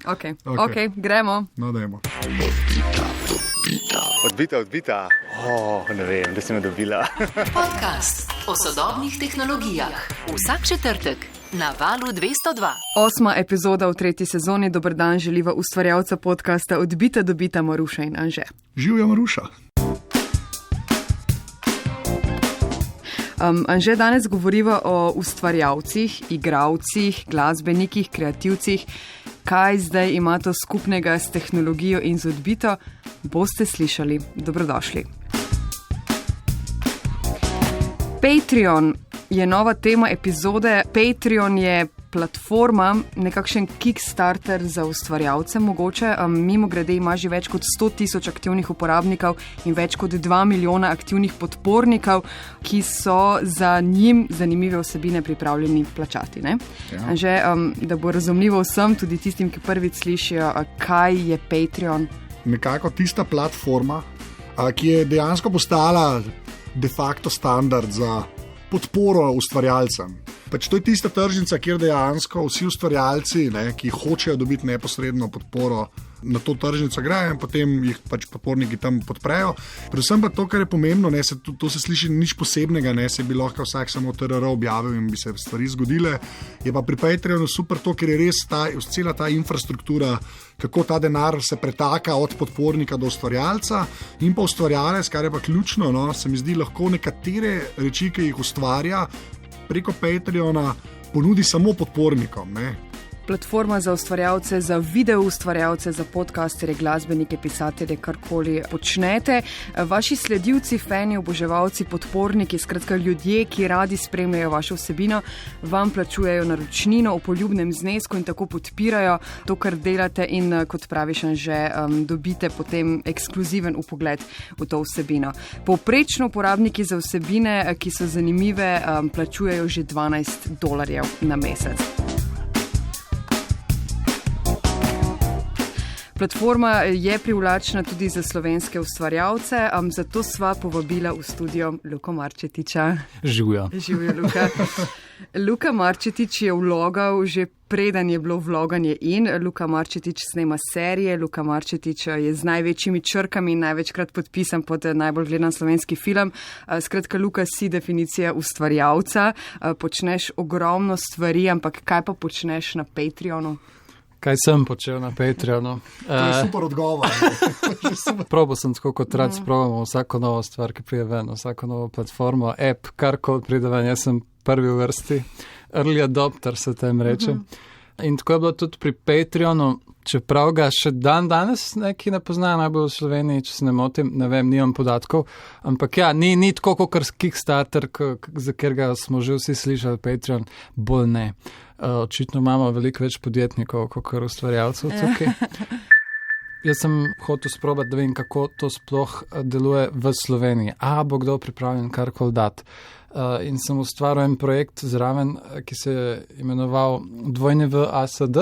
Ok, gremo. No, dajmo. Odbita. Ne vem, da si me dobila. Podcast o sodobnih tehnologijah. Vsak četrtek na Valu 202. 8. epizoda v 3. sezoni. Dober dan želiva ustvarjalca podcasta Odbita Maruša in Anže. Živjo Maruša. Anže, danes govoriva o ustvarjalcih, igralcih, glasbenikih, kreativcih. Kaj zdaj ima to skupnega s tehnologijo in z Odbito, boste slišali. Dobrodošli. Patreon je nova tema epizode. Patreon je platforma, nekakšen Kickstarter za ustvarjalce mogoče. Mimogrede ima že več kot 100,000 aktivnih uporabnikov in več kot 2 milijona aktivnih podpornikov, ki so za njim zanimive vsebine pripravljeni plačati. Ne? Ja. Že, da bo razumljivo vsem, tudi tistim, ki prvič slišijo, kaj je Patreon. Nekako tista platforma, ki je dejansko postala de facto standard za podporo ustvarjalcem. Pač to je tista tržnica, kjer dejansko vsi ustvarjalci, ki hočejo dobiti neposredno podporo, na to tržnico grejo in potem jih pač podporniki tam podprejo. Predvsem pa to, kar je pomembno, to se sliši nič posebnega, se bi lahko vsak samo TRR objavil in bi se stvari zgodile. Je pa pri Patreonu super to, ker je res cela ta infrastruktura, kako ta denar se pretaka od podpornika do ustvarjalca in pa ustvarjalec, kar je pa ključno, se mi zdi lahko nekatere reči, ki jih ustvarja, preko Patreona ponudi samo podpornikom. Platforma za ustvarjalce, za video ustvarjalce, za podcasterje, glasbenike, pisatelje, karkoli počnete. Vaši sledilci, fani, oboževalci, podporniki, skratka ljudje, ki radi spremljajo vašo vsebino, vam plačujejo naročnino v poljubnem znesku in tako podpirajo to, kar delate in, kot praviš, že dobite potem ekskluziven vpogled v to vsebino. Povprečno uporabniki za vsebine, ki so zanimive, plačujejo že $12 na mesec. Platforma je privlačna tudi za slovenske ustvarjalce, zato sva povabila v studio Luko Marčetiča. Živjo, Luka. Luka Marčetič je vlogal že preden je bilo vloganje in. Luka Marčetič snema serije. Luka Marčetič je z največjimi črkami in največkrat podpisan pod najbolj gledan slovenski film. Skratka, Luka, si definicija ustvarjalca. Počneš ogromno stvari, ampak kaj pa počneš na Patreonu? Kaj sem počel na Patreonu? To je super odgovor. Probal sem tako kot rad sprobamo vsako novo stvar, ki pride ven, vsako novo platformo, app, karkoli pride ven. Jaz sem prvi v vrsti, early adopter se tem reče. In tako je bilo tudi pri Patreonu, čeprav ga še danes neki ne poznajo, najbolj v Sloveniji, če se ne motim, ne vem, nimam podatkov, ampak ja, ni tako kot Kickstarter, za katerega smo že vsi slišali, Patreon, bolj ne. Očitno imamo veliko več podjetnikov, kot ustvarjalcev tukaj. Jaz sem hotel sprobati, da vem, kako to sploh deluje v Sloveniji. Bo kdo pripravljen karkoli dati. In sem ustvaril en projekt zraven, ki se je imenoval WASD,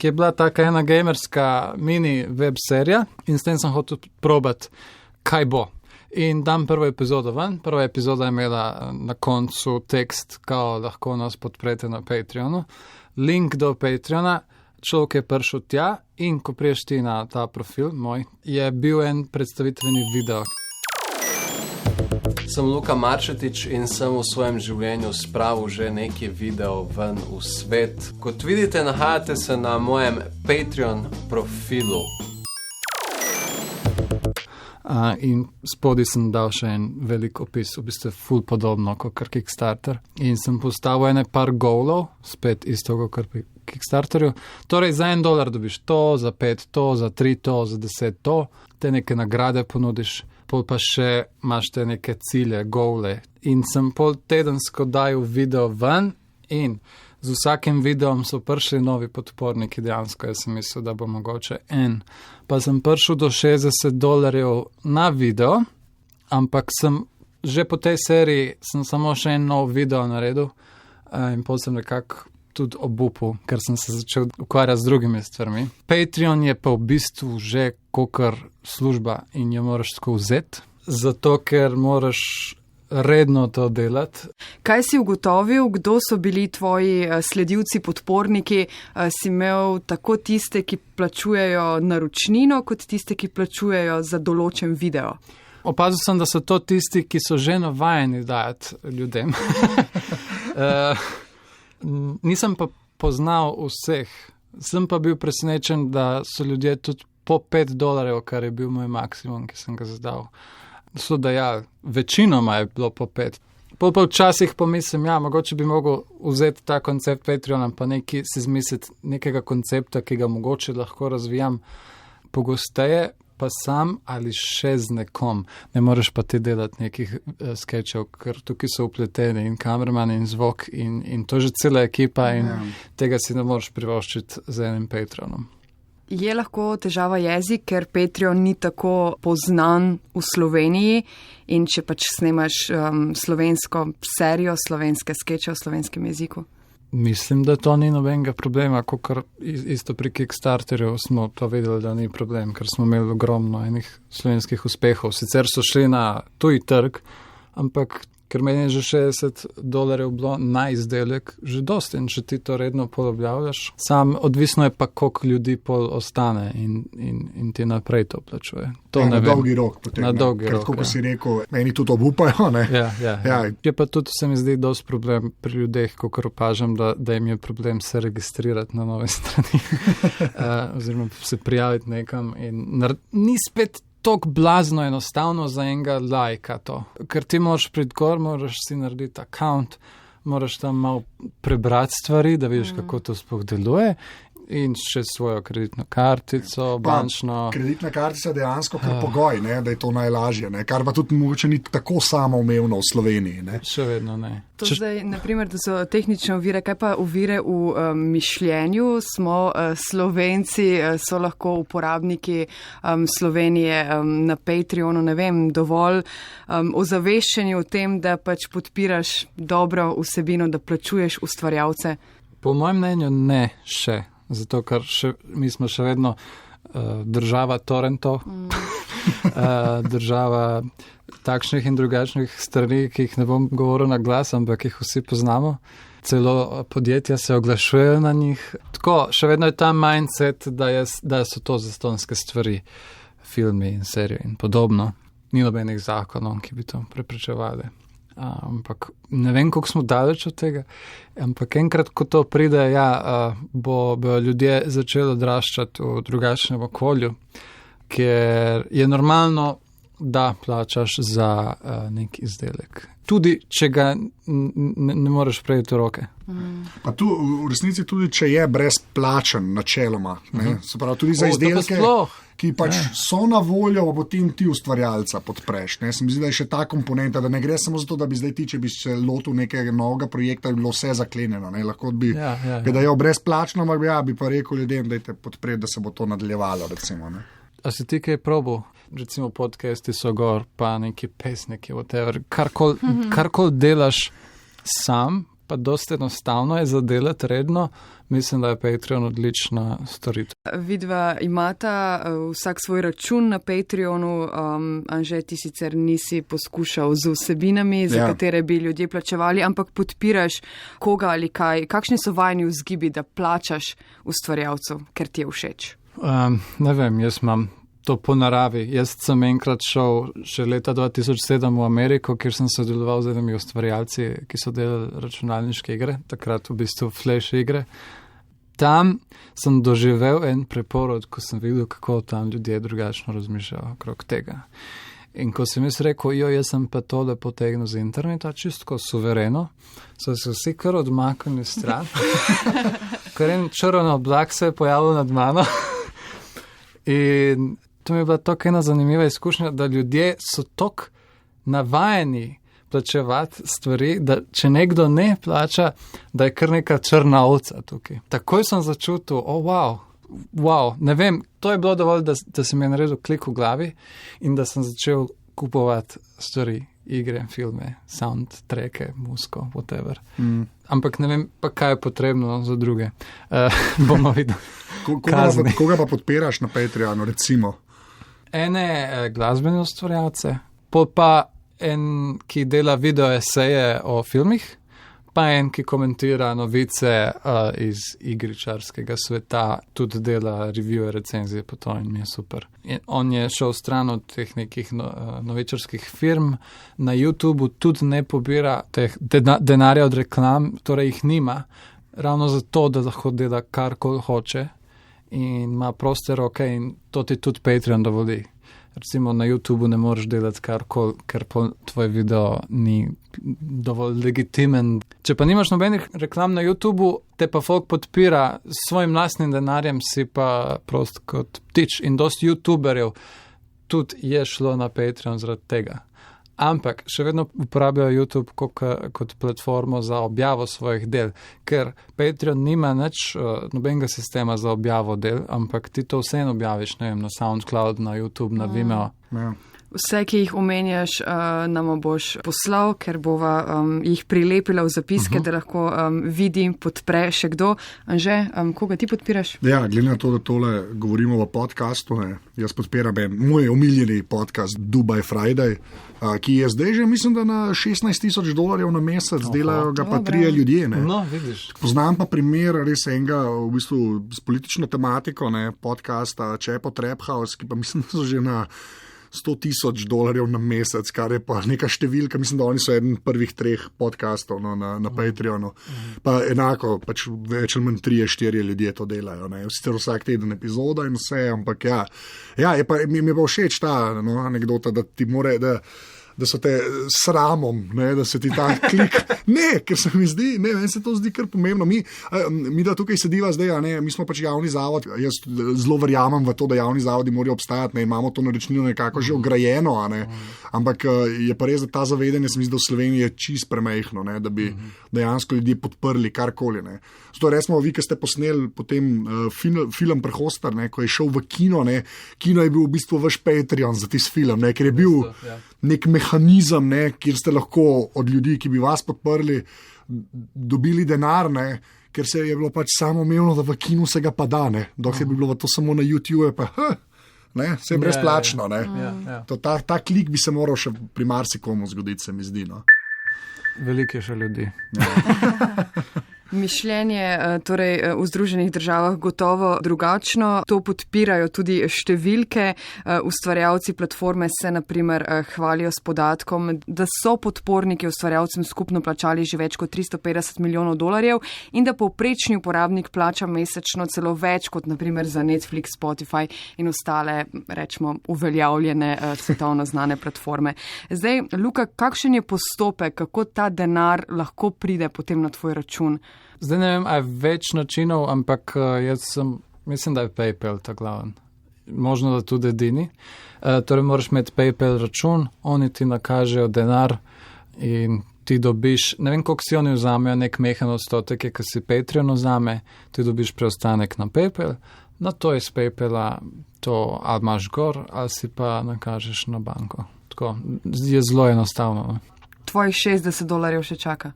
ki je bila taka ena gamerska mini web serija in s tem sem hotel probati, kaj bo. In dam prvo epizodo ven. Prva epizoda je imela na koncu tekst, kao lahko nas podprete na Patreonu. Link do Patreona, človek je prišel tja in ko priješ ti na ta profil moj, je bil en predstavitveni video. Sem Luka Marčetič in sem v svojem življenju spravil že nekaj videov ven v svet. Kot vidite, nahajate se na mojem Patreon profilu. In spodaj sem dal še en velik opis, v bistvu ful podobno kot Kickstarter. In sem postavil ene par goalov, spet isto kot pri Kickstarterju. Torej za $1 dobiš to, za 5 to, za 3 to, za 10 to, te neke nagrade ponudiš, pol pa še imaš te neke cilje, goale. In sem pol tedensko dajal video ven in z vsakim videom so prišli novi podporniki dejansko. Jaz sem mislil, da bo mogoče en. Pa sem prišel do $60 na video, ampak sem že po tej seriji sem samo še en nov video naredil in potem sem nekako tudi obupal, ker sem se začel ukvarjati z drugimi stvarmi. Patreon je pa v bistvu že kakor služba in jo moraš tako vzeti, zato ker moraš redno to delati. Kaj si ugotovil, kdo so bili tvoji sledilci, podporniki? Si imel tako tiste, ki plačujejo naročnino, kot tiste, ki plačujejo za določen video? Opazil sem, da so to tisti, ki so že navajeni dajati ljudem. Nisem pa poznal vseh. Sem pa bil presenečen, da so ljudje tudi po $5, kar je bil moj maksimum, ki sem ga zadal. So dajali, večinoma je bilo po 5. Pa včasih pomislim, mogoče bi mogel vzeti ta koncept Patreona pa si izmisliti nekega koncepta, ki ga mogoče lahko razvijam pogosteje, pa sam ali še z nekom. Ne moreš pa ti delati nekih skečev, ker tukaj so upleteni in kameraman in zvok in to že cela ekipa in tega si ne moreš privoščiti z enim Patreonom. Je lahko težava jezik, ker Patreon ni tako poznan v Sloveniji in če pač snemaš slovensko serijo, slovenske skeče v slovenskem jeziku? Mislim, da to ni nobenega problema, kot isto pri Kickstarterju smo to videli, da ni problem, ker smo imeli ogromno enih slovenskih uspehov. Sicer so šli na tuji trg, ampak ker meni je že $60 bilo na izdelek, že dosti in če ti to redno podobljavljaš. Sam odvisno je pa, koliko ljudi pol ostane in ti naprej to plačuje. To na dolgi rok potem. Na dolgi rok, tako, ko si rekel, meni tudi obupajo, ne? Ja. Je pa tudi, se mi zdi, dosti problem pri ljudeh, ko opažam, da jim je problem se registrirati na nove strani. Oziroma se prijaviti nekam in ni spet tako blazno enostavno za enega lajka to. Ker ti moraš priti gor, moraš si narediti account, moraš tam malo prebrati stvari, da vidiš, kako to sploh deluje. In še svojo kreditno kartico, bančno. Kreditna kartica je dejansko pogoj, ne, da je to najlažje, ne, kar pa tudi mogoče ni tako samoumevno v Sloveniji. Ne. Še vedno ne. To zdaj, naprimer, da so tehnične ovire, kaj pa ovire v mišljenju? Smo Slovenci, so lahko uporabniki Slovenije na Patreonu, ne vem, dovolj ozaveščeni o tem, da pač podpiraš dobro vsebino, da plačuješ ustvarjalce? Po mojem mnenju ne še. Zato, ker mi smo še vedno država torrentov, država takšnih in drugačnih strani, ki jih ne bom govoril na glas, ampak jih vsi poznamo. Celo podjetja se oglašujejo na njih. Tako, še vedno je ta mindset, da so to zastonjske stvari, filmi in serije in podobno. Ni nobenih zakonov, ki bi to preprečevali. Ampak ne vem, koliko smo daleč od tega, ampak enkrat, ko to pride, bo ljudje začeli odraščati v drugačnem okolju, ker je normalno, da plačaš za nek izdelek. Tudi, če ga ne moreš prejeti v roke. Pa tu v resnici tudi, če je brezplačen načeloma, ne? Se pravi, tudi za izdelke, ki pač so na voljo, potem ti ustvarjalca podpreš. Ne? Se mi zdi, da je še ta komponenta, da ne gre samo za to, da bi zdaj ti, če bi se lotil nekega novega projekta, bi bilo vse zaklenjeno. Ne? Lahko bi da je brezplačno, ampak bi pa rekel ljudem, dajte podpreti, da se bo to nadaljevalo, recimo. Ne? A si ti kaj probal? Recimo podcasti so gor, pa neki pesniki, whatever. Karkoli delaš sam, pa dosti enostavno je zadelati redno, mislim, da je Patreon odlična storitev. Vidva imata vsak svoj račun na Patreonu, Anže, ti sicer nisi poskušal z vsebinami, za katere bi ljudje plačevali, ampak podpiraš koga ali kaj. Kakšni so vajni vzgibi, da plačaš ustvarjalcev, ker ti je všeč? Ne vem, jaz imam to po naravi. Jaz sem enkrat šel še leta 2007 v Ameriko, kjer sem sodeloval z enimi ustvarjalci, ki so delali računalniške igre, takrat v bistvu flash igre. Tam sem doživel en preporod, ko sem videl, kako tam ljudje drugačno razmišljajo okrog tega. In ko sem jaz rekel, jaz sem pa to da potegnil z interneta, čistko suvereno, so se vsi kar odmaknili stran. Ker en črn oblak se je pojavil nad mano. In to mi je bila tako ena zanimiva izkušnja, da ljudje so tako navajeni plačevati stvari, da če nekdo ne plača, da je kar neka črna ovca tukaj. Takoj sem začutil, wow, ne vem, to je bilo dovolj, da se mi je naredil klik v glavi in da sem začel kupovati stvari, igre, filme, soundtracke, muziko, whatever. Ampak ne vem pa, kaj je potrebno za druge. Bomo videli. Koga pa podpiraš na Patreonu, recimo? Ene glasbene ustvarjalce, pa en, ki dela video eseje o filmih, pa en, ki komentira novice iz igričarskega sveta, tudi dela review, recenzije po to in mi je super. In on je šel stran od teh nekih novičarskih firm, na YouTubeu tudi ne pobira teh denarja od reklam, torej jih nima, ravno zato, da lahko dela karkoli hoče in ima proste roke in to ti tudi Patreon dovoli. Recimo na YouTubeu ne moreš delati karkoli, ker tvoj video ni dovolj legitimen. Če pa nimaš nobenih reklam na YouTubeu, te pa folk podpira s svojim lastnim denarjem, si pa prost kot ptič. In dosti YouTuberjev tudi je šlo na Patreon zaradi tega. Ampak še vedno uporabljajo YouTube kot platformo za objavo svojih del, ker Patreon nima nič nobenega sistema za objavo del, ampak ti to vseeno objaviš, ne vem, na SoundCloud, na YouTube, na Vimeo. Ja. Vse, ki jih omenjaš, nam boš poslal, ker bova jih prilepila v zapiske, da lahko vidi, podpre še kdo. Anže, koga ti podpiraš? Ja, glede na to, da tole govorimo v podcastu, jaz podpiram moj omiljeni podcast Dubai Friday, ki je zdaj že, mislim, da na $16,000 na mesec, delajo ga pa 3 ljudje. No, vidiš. Poznam pa primer res enega, v bistvu s politično tematiko, podcasta Čepo Trap House, ki pa mislim, da so že na $100,000 na mesec, kar je pa neka številka, mislim, da oni so eden prvih 3 podcastov na Patreonu. Pa enako, pač več ali manj 3-4 ljudje to delajo. Sicer vsak teden epizoda in vse, ampak ja mi je pa všeč ta anekdota, da ti more, da so te sramom, da se ti ta klik. Ne, ker se mi zdi, meni se to zdi kar pomembno. Mi da tukaj sediva zdaj, mi smo pač javni zavod, jaz zelo verjamem v to, da javni zavodi morajo obstajati, imamo to naročnino nekako že ograjeno, ampak je pa res, da ta zavedanje se mi zdi, da v Sloveniji je čist premejhno, da bi dejansko ljudje podprli karkoli. Zato recimo vi, ki ste posneli potem film Prehostar, ko je šel v kino, kino je bil v bistvu vaš Patreon za tisti film, ker je bil nek mehanizem, kjer ste lahko od ljudi, ki bi vas podprli, dobili denar, ker se je bilo pač samoumevno, da v kinu se ga pa da, dokler bi bilo to samo na YouTube, pa se je brezplačno. Ta klik bi se moral še pri marsikomu zgoditi, se mi zdi. Veliko je še ljudi. Mišljenje torej v Združenih državah gotovo drugačno. To podpirajo tudi številke. Ustvarjalci platforme se na primer hvalijo s podatkom, da so podporniki ustvarjalcem skupno plačali že več kot $350 milijonov in da povprečni uporabnik plača mesečno celo več kot na primer za Netflix, Spotify in ostale, rečemo, uveljavljene svetovno znane platforme. Zdaj, Luka, kakšen je postopek, kako ta denar lahko pride potem na tvoj račun? Zdaj ne vem, a je več načinov, ampak mislim, da je PayPal ta glaven. Možno, da tudi edini. Torej moraš imeti PayPal račun, oni ti nakažejo denar in ti dobiš, ne vem, koliko si oni vzamejo, nek mehen odstotek, ki si Patreon vzame, ti dobiš preostanek na PayPal, na to iz PayPala to ali imaš gor, ali si pa nakažeš na banko. Tako, je zelo enostavno. Tvojih $60 še čaka.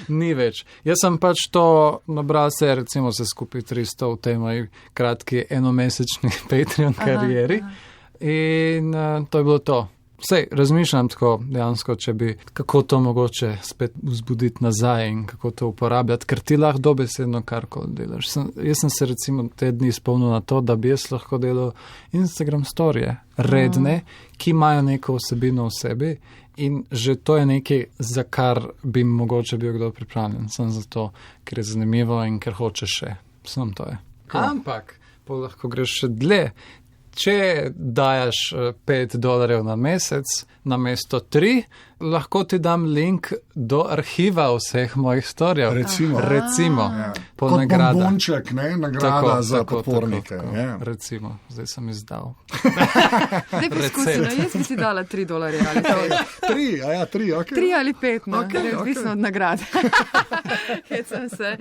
Ni več. Jaz sem pač to nabral recimo se skupaj 300 v tej moji kratki enomesečni Patreon karieri. In to je bilo to. Vsej, razmišljam tako dejansko, če bi kako to mogoče spet vzbuditi nazaj in kako to uporabljati, ker ti lahko dobesedno karkoli delaš. Jaz sem se recimo te dni spomnil na to, da bi jaz lahko delal Instagram storije, redne, ki imajo neko vsebino v sebi in že to je nekaj, za kar bi mogoče bil kdo pripravljen. Sem zato, ker je zanimivo in ker hoče še. Sem to je. Ampak, lahko greš še dlje. Če dajaš $5 na mesec, namesto 3, lahko ti dam link do arhiva vseh mojih storijev. Recimo. Kot bombonček, nagrada za podpornike. Recimo, zdaj sem izdal. Zdaj poskusila, jaz bi si dala $3 ali 5. 3, ok. 3 ali 5, odvisno od nagrade. Hecam se.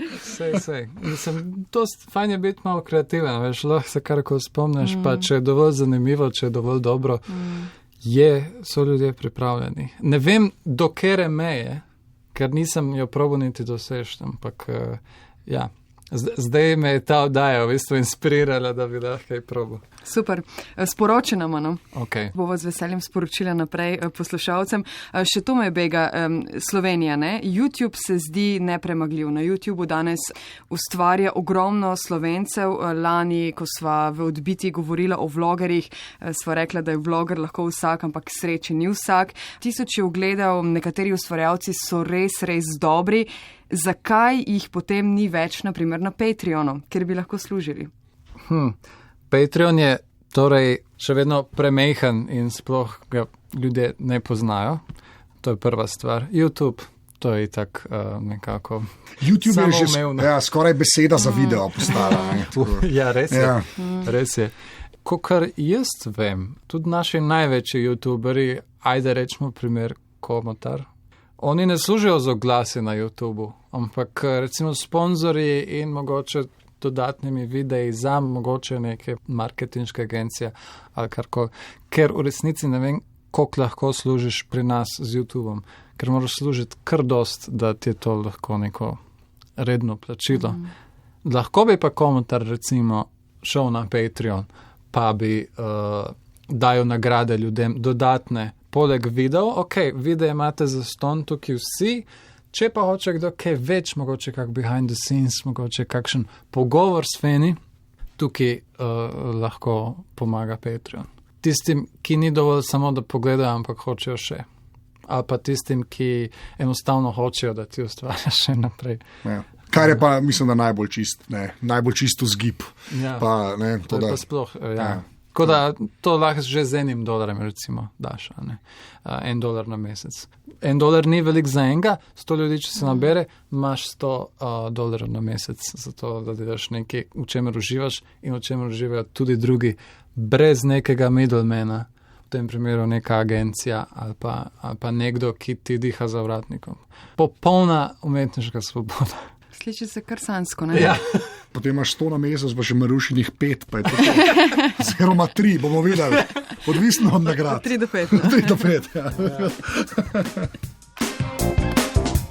Sej. Mislim, to fajn je biti malo kreativen, veš, lahko se karkoli spomniš, pa če je dovolj zanimivo, če je dovolj dobro, so ljudje pripravljeni. Ne vem, do kere meje, ker nisem jo probal niti dosežiti, ampak Zdaj me je ta oddaja v bistvu inspirirala, da bi lahko kaj probal. Super. Sporoči nam, no? Okay. Bova z veseljem sporočila naprej poslušalcem. Še to me bega Slovenija, ne? YouTube se zdi nepremagljiv. Na YouTubeu danes ustvarja ogromno Slovencev. Lani, ko sva v odbiti govorila o vlogerjih, sva rekla, da je vloger lahko vsak, ampak sreči ni vsak. Tisoči ogledov, nekateri ustvarjalci so res, res dobri. Zakaj jih potem ni več, na primer, na Patreonu, kjer bi lahko služili? Patreon je torej še vedno premejhan in sploh ga ljudje ne poznajo. To je prva stvar. YouTube, to je itak nekako YouTube je že skoraj beseda za video postala. Ja, res je. Ja. Res je. Kakor jaz vem, tudi naši največji YouTuberi, ajde rečemo primer Komotar, oni ne služijo z oglasi na YouTubu, ampak recimo sponzorji in mogoče dodatnimi videi za mogoče neke marketinške agencije ali karkoli, ker v resnici ne vem, koliko lahko služiš pri nas z YouTubom, ker moraš služiti kar dost, da ti je to lahko neko redno plačilo. Lahko bi pa Komentar recimo šel na Patreon, pa bi dajo nagrade ljudem dodatne. Poleg videov, videe imate zastonj tukaj vsi, če pa hoče kdo kaj več, mogoče kak behind the scenes, mogoče kakšen pogovor s Feni, tukaj lahko pomaga Patreon. Tistim, ki ni dovolj samo, da pogledajo, ampak hočejo še. Ali pa tistim, ki enostavno hočejo, da ti ustvarjaš še naprej. Ja. Kar je pa, mislim, da najbolj čisto zgib. Ja, pa, to je pa sploh, ja. Tako da to lahko že z $1 recimo daš, $1 na mesec. $1 ni velik za enega, 100 ljudi, če se nabere, imaš $100 na mesec, zato da delaš nekaj, v čemer uživaš in v čemer uživajo tudi drugi, brez nekega middlemana, v tem primeru neka agencija ali pa nekdo, ki ti diha za vratnikom. Popolna umetniška svoboda. Sliši se kar sansko, ne? Ja. Potem imaš 100 na mesec, pa še marušinih 5, pa je to. Oziroma 3, bomo videli. Odvisno od nagrad. 3 do 5. 3 do 5, ja.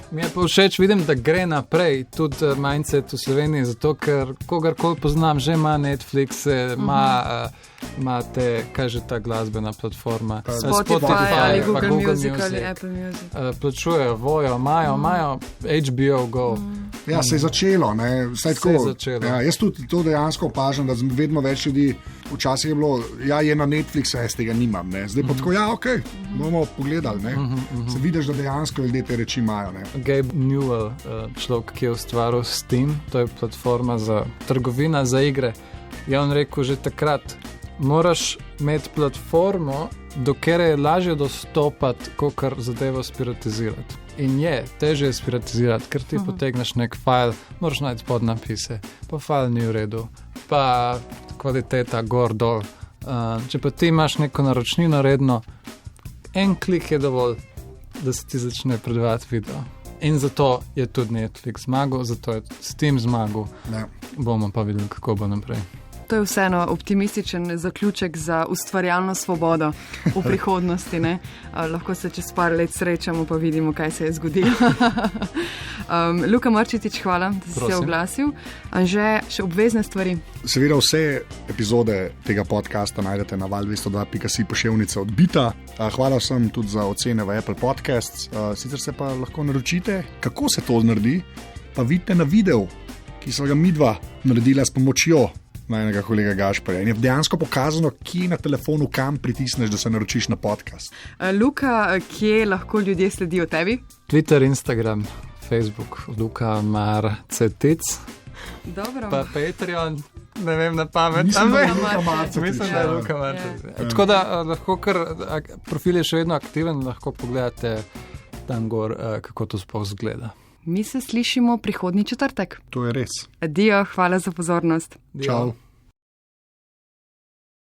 Mi je pa všeč, vidim, da gre naprej tudi mindset v Sloveniji, zato ker kogarkoli poznam, že ima Netflix, ima te, kaj že ta glasbena platforma. Spotify ali Google Music ali Apple Music. Plačujejo, Vojo, imajo HBO Go. Ja, se je začelo, ne? Se je začelo. Ja, jaz tudi to dejansko opažam, da vedno več ljudi, včasih je bilo, je na Netflixu, jaz tega nimam, ne? Zdaj pa tako, bomo pogledali, ne? Se vidiš, da dejansko ljudje te reči imajo, ne? Gabe Newell, človek, ki je ustvaril Steam, to je platforma za trgovina, za igre, je on rekel že takrat, moraš imeti platformo, do kere je lažje dostopati, kakor zadevo spiratizirati. In je, težje je spiratizirati, ker ti potegneš nek file, moraš najti podnapise, pa file ni v redu, pa kvaliteta gor dol. Če pa ti imaš neko naročnino redno, en klik je dovolj, da se ti začne predvajati video. In zato je tudi Netflix zmagal, zato je Steam zmagal. Ja. Bomo pa videli, kako bo naprej. To je vseeno optimističen zaključek za ustvarjalno svobodo v prihodnosti. Ne? Lahko se čez par let srečamo, pa vidimo, kaj se je zgodilo. Luka Marčetič, hvala, da si se oglasil. Anže, še obvezne stvari? Seveda vse epizode tega podcasta najdete na val202.si poševnica odbita. Hvala vsem tudi za ocene v Apple Podcasts. Sicer se pa lahko naročite, kako se to naredi, pa vidite na videu, ki so ga midva naredila s pomočjo najnega kolega Gašparja. In je dejansko pokazano, kje na telefonu kam pritisneš, da se naročiš na podcast. Luka, kje lahko ljudje sledijo tebi? Twitter, Instagram, Facebook, Luka Marcetic. Dobro. Pa Patreon, ne vem na pamet. Mislim, da je Luka Marcetic. Mislim, da je Luka Marcetic. Tako da lahko kar profil je še vedno aktiven, lahko pogledate tam gor, kako to sploh zgleda. Mi se slišimo prihodnji četrtek. To je res. Adijo, hvala za pozornost. Čau.